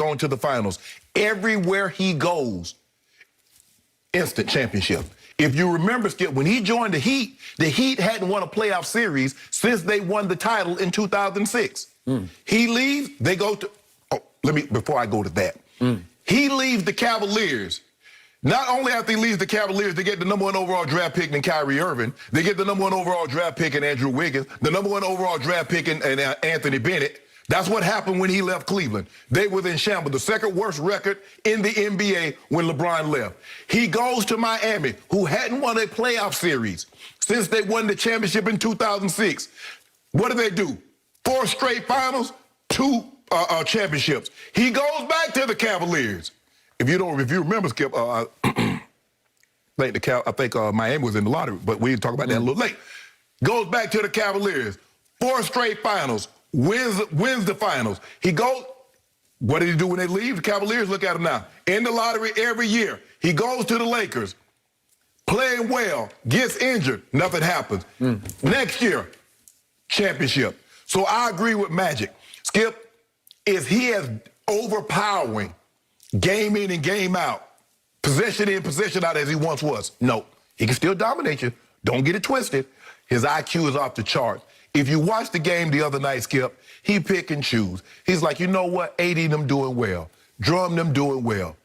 gone to the finals. Everywhere he goes, instant championship. If you remember, Skip, when he joined the Heat hadn't won a playoff series since they won the title in 2006. He leaves, they go to, before I go to that. He leaves the Cavaliers. Not only after he leaves the Cavaliers, they get the #1 overall draft pick in Kyrie Irving. They get the #1 overall draft pick in Andrew Wiggins, the #1 overall draft pick in Anthony Bennett. That's what happened when he left Cleveland. They were in shambles, the second worst record in the NBA when LeBron left. He goes to Miami, who hadn't won a playoff series since they won the championship in 2006. What do? 4 straight finals, 2 championships. He goes back to the Cavaliers. If you remember, Skip, I think Miami was in the lottery, but we can talk about that a little late. Goes back to the Cavaliers, 4 straight finals. Wins the finals. He goes, what did he do when they leave? The Cavaliers, look at him now. In the lottery every year. He goes to the Lakers, playing well, gets injured, nothing happens. Next year, championship. So I agree with Magic. Skip, is he as overpowering, game in and game out, possession in, possession out as he once was? No. He can still dominate you. Don't get it twisted. His IQ is off the charts. If you watch the game the other night, Skip, he pick and choose. He's like, you know what? 80 them doing well. Drum them doing well.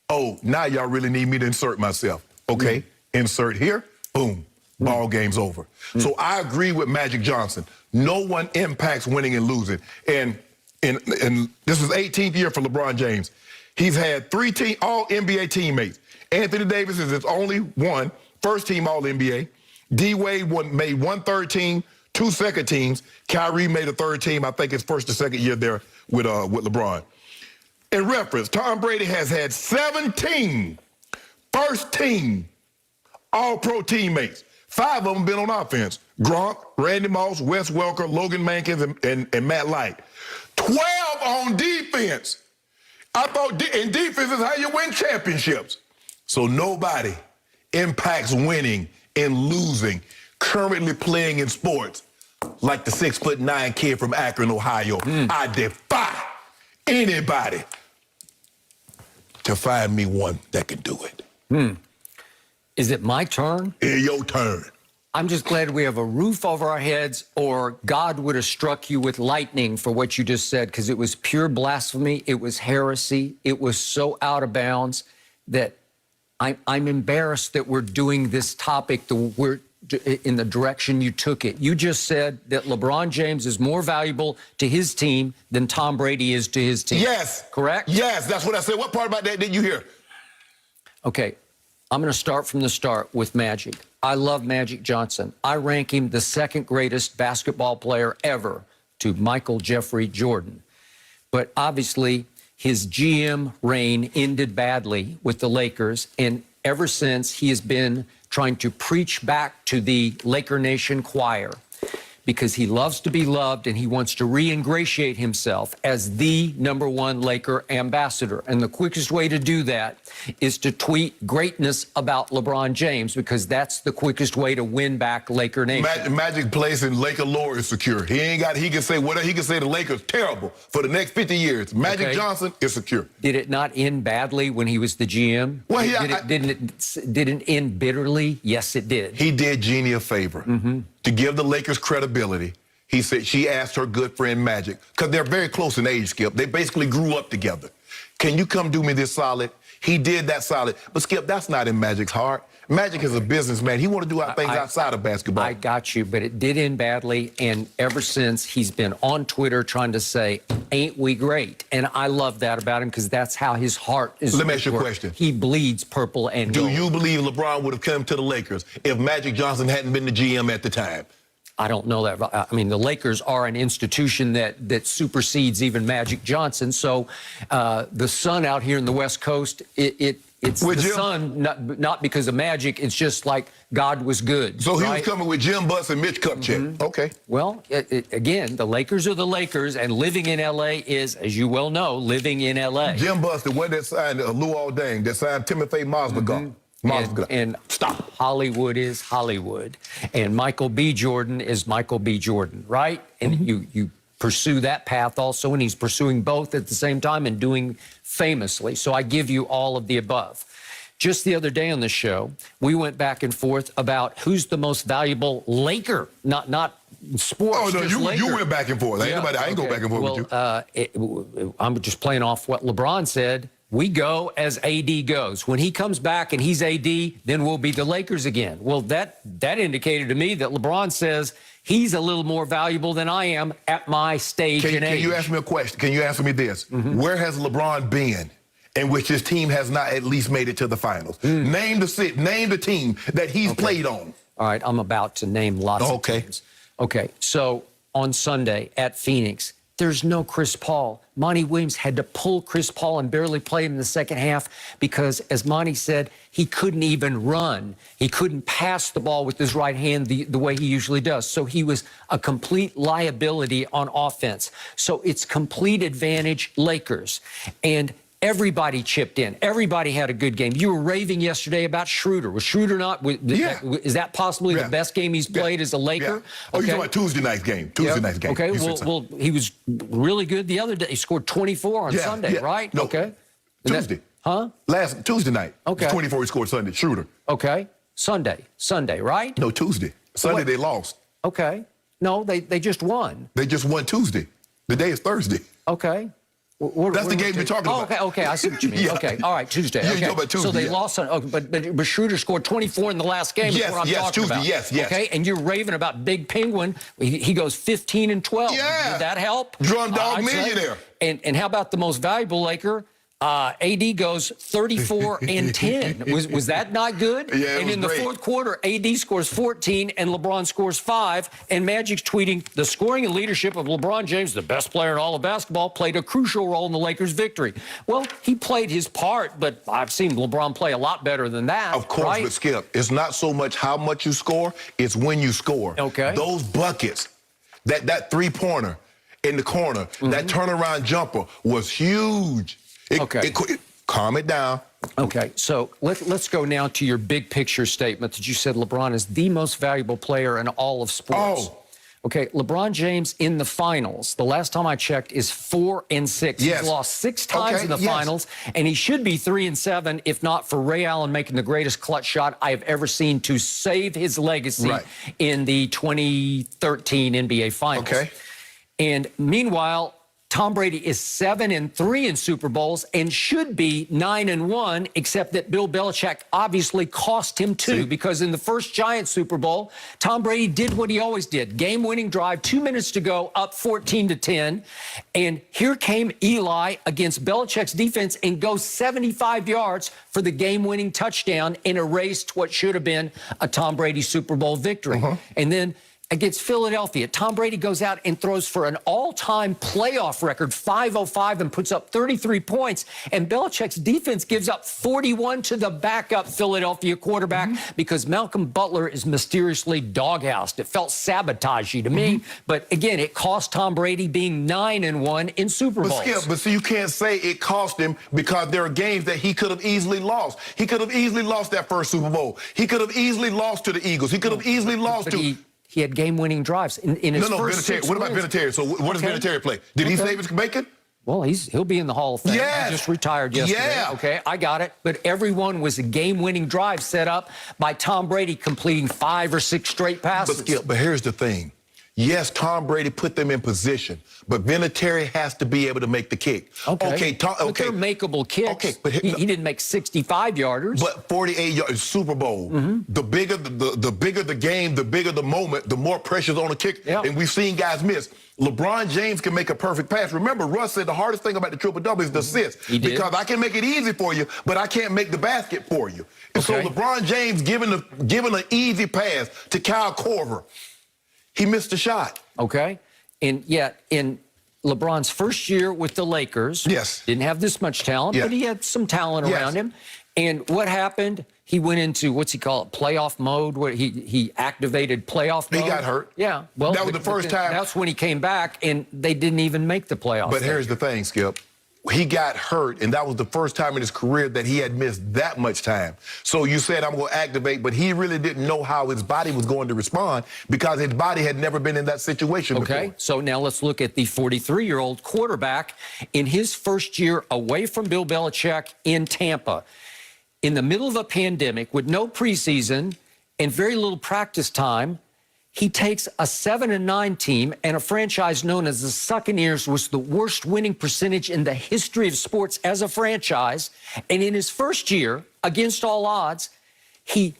Oh, now y'all really need me to insert myself. Okay, insert here, boom, ball game's over. So I agree with Magic Johnson. No one impacts winning and losing. And this is 18th year for LeBron James. He's had 3 all-NBA teammates. Anthony Davis is his only one, first-team all-NBA. D-Wade made 1 third team, 2 second teams. Kyrie made a 3rd team. I think it's first or second year there with LeBron. In reference, Tom Brady has had 17 first-team all-pro teammates. 5 of them been on offense. Gronk, Randy Moss, Wes Welker, Logan Mankins, and Matt Light. 12 on defense. I thought in defense is how you win championships. So nobody impacts winning and losing currently playing in sports like the 6'9" kid from Akron, Ohio. I defy anybody to find me one that can do it. Is it my turn? It's your turn. I'm just glad we have a roof over our heads, or God would have struck you with lightning for what you just said, because it was pure blasphemy. It was heresy. It was so out of bounds that I'm embarrassed that we're doing this topic in the direction you took it. You just said that LeBron James is more valuable to his team than Tom Brady is to his team. Yes. Correct? Yes, that's what I said. What part about that did you hear? Okay, I'm going to start from the start with Magic. I love Magic Johnson. I rank him the 2nd greatest basketball player ever to Michael Jeffrey Jordan. But obviously, his GM reign ended badly with the Lakers, and ever since, he has been trying to preach back to the Laker Nation choir because he loves to be loved and he wants to re-ingratiate himself as the #1 Laker ambassador. And the quickest way to do that is to tweet greatness about LeBron James, because that's the quickest way to win back Laker Nation. Magic place in Laker lore is secure. He can say whatever he can say. The Lakers terrible for the next 50 years. Magic Johnson is secure. Did it not end badly when he was the GM? Well, didn't it end bitterly? Yes, it did. He did Jeannie a favor to give the Lakers credibility. He said she asked her good friend Magic, because they're very close in age, Skip. They basically grew up together. Can you come do me this solid? He did that solid. But, Skip, that's not in Magic's heart. Magic is a businessman. He want to do things outside of basketball. I got you, but it did end badly, and ever since, he's been on Twitter trying to say, ain't we great? And I love that about him, because that's how his heart is. Let me ask you a question. He bleeds purple and gold. Do you believe LeBron would have come to the Lakers if Magic Johnson hadn't been the GM at the time? I don't know that. I mean, the Lakers are an institution that supersedes even Magic Johnson. So the sun out here in the West Coast, it's the sun, not because of Magic. It's just like God was good. So he was coming with Jim Buss and Mitch Kupchak. Okay. Well, again, the Lakers are the Lakers, and living in L.A. is, as you well know, living in L.A. Jim Buss, the one that signed Lou Alding, that signed Timothy Mozgov. And stop. Hollywood is Hollywood. And Michael B. Jordan is Michael B. Jordan, right? And you pursue that path also, and he's pursuing both at the same time and doing famously. So I give you all of the above. Just the other day on the show, we went back and forth about who's the most valuable Laker, not sports. Oh, no, just Laker. you went back and forth. Yeah, I ain't go back and forth with you. I'm just playing off what LeBron said. We go as AD goes. When he comes back and he's AD, then we'll be the Lakers again. Well, that indicated to me that LeBron says he's a little more valuable than I am at my stage and age. Can you ask me a question? Can you answer me this? Where has LeBron been in which his team has not at least made it to the finals? Name the team that he's played on. All right, I'm about to name lots of teams. Okay, so on Sunday at Phoenix, there's no Chris Paul. Monty Williams had to pull Chris Paul and barely play him in the second half because, as Monty said, he couldn't even run. He couldn't pass the ball with his right hand the way he usually does. So he was a complete liability on offense. So it's complete advantage Lakers. And everybody chipped in. Everybody had a good game. You were raving yesterday about Schroeder. Was Schroeder not? Is that possibly the best game he's played as a Laker? Yeah. Oh, you're talking about Tuesday night's game. Tuesday night's game. Okay, well, he was really good the other day. He scored 24 on Sunday, right? No, okay. Tuesday. Last Tuesday night. Okay. 24 he scored Sunday. Schroeder. Okay. Sunday, right? No, Tuesday. Sunday they lost. Okay. No, they just won. They just won Tuesday. The day is Thursday. Okay. That's the game you're talking about. Okay, I see what you mean. Yeah. Okay, all right, Tuesday. Yeah, Okay. you're talking about Tuesday, So they lost on, but Schroeder scored 24 in the last game. Yes, is what I'm talking Tuesday, about. yes. Okay, and you're raving about Big Penguin. He goes 15 and 12. Yeah. Did that help? Drum dog millionaire. And how about the most valuable Laker? AD goes 34 and 10. Was that not good? Yeah, it and was in the great. fourth quarter, AD scores 14 and LeBron scores 5. And Magic's tweeting, the scoring and leadership of LeBron James, the best player in all of basketball, played a crucial role in the Lakers' victory. Well, he played his part, but I've seen LeBron play a lot better than that. Of course, right? but Skip, it's not so much how much you score, it's when you score. Okay. Those buckets, that three-pointer in the corner, that turnaround jumper was huge. Calm it down. Okay, so let's go now to your big picture statement that you said LeBron is the most valuable player in all of sports. Oh. Okay, LeBron James in the finals, the last time I checked, is 4 and 6. Yes. He's lost 6 times in the finals, and he should be 3 and 7 if not for Ray Allen making the greatest clutch shot I have ever seen to save his legacy in the 2013 NBA Finals. Okay. And meanwhile, Tom Brady is 7 and 3 in Super Bowls and should be 9 and 1, except that Bill Belichick obviously cost him 2 because in the first Giants Super Bowl, Tom Brady did what he always did. Game-winning drive, 2 minutes to go, up 14-10. And here came Eli against Belichick's defense and goes 75 yards for the game-winning touchdown and erased what should have been a Tom Brady Super Bowl victory. And then against Philadelphia, Tom Brady goes out and throws for an all-time playoff record, 505, and puts up 33 points. And Belichick's defense gives up 41 to the backup Philadelphia quarterback because Malcolm Butler is mysteriously doghoused. It felt sabotagey to me. But again, it cost Tom Brady being 9 and 1 in Super Bowls. But see, you can't say it cost him because there are games that he could have easily lost. He could have easily lost that first Super Bowl. He could have easily lost to the Eagles. He could have easily lost to... He had game-winning drives in his first 6 What about wins. Vinatieri? So what does Vinatieri play? Did he save his bacon? Well, he'll be in the Hall of Fame. Yes. He just retired yesterday. Yeah. Okay, I got it. But everyone was a game-winning drive set up by Tom Brady completing 5 or 6 straight passes. But here's the thing. Yes, Tom Brady put them in position, but Vinatieri has to be able to make the kick. But they're makeable kicks. Okay, but he didn't make 65-yarders. But 48 yards, Super Bowl. The bigger the game, the bigger the moment, the more pressure's on the kick. And we've seen guys miss. LeBron James can make a perfect pass. Remember, Russ said the hardest thing about the triple-double is the assist. Because I can make it easy for you, but I can't make the basket for you. And so LeBron James giving an easy pass to Kyle Korver, he missed the shot. Okay. And yet, in LeBron's first year with the Lakers, didn't have this much talent, but he had some talent around him. And what happened? He went into, what's he call it, playoff mode, where he activated playoff mode. He got hurt. Yeah. Well, that was the first time. That's when he came back, and they didn't even make the playoffs. But here's the thing, Skip. he got hurt, and that was the first time in his career that he had missed that much time. So you said, I'm going to activate, but he really didn't know how his body was going to respond because his body had never been in that situation Okay, before. so now let's look at the 43-year-old quarterback in his first year away from Bill Belichick in Tampa. In the middle of a pandemic with no preseason and very little practice time, he takes a 7-9 team and a franchise known as the Succaneers, was the worst winning percentage in the history of sports as a franchise. And in his first year, against all odds, he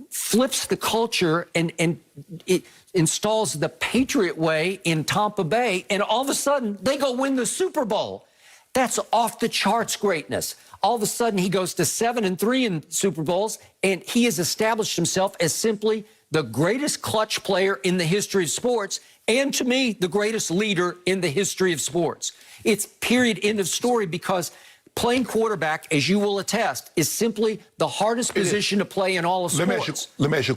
flips the culture and it installs the Patriot way in Tampa Bay. And all of a sudden, they go win the Super Bowl. That's off the charts greatness. All of a sudden, he goes to 7-3 in Super Bowls, and he has established himself as simply the greatest clutch player in the history of sports, and to me, the greatest leader in the history of sports. It's period, end of story, because playing quarterback, as you will attest, is simply the hardest position to play in all of sports. Let me ask you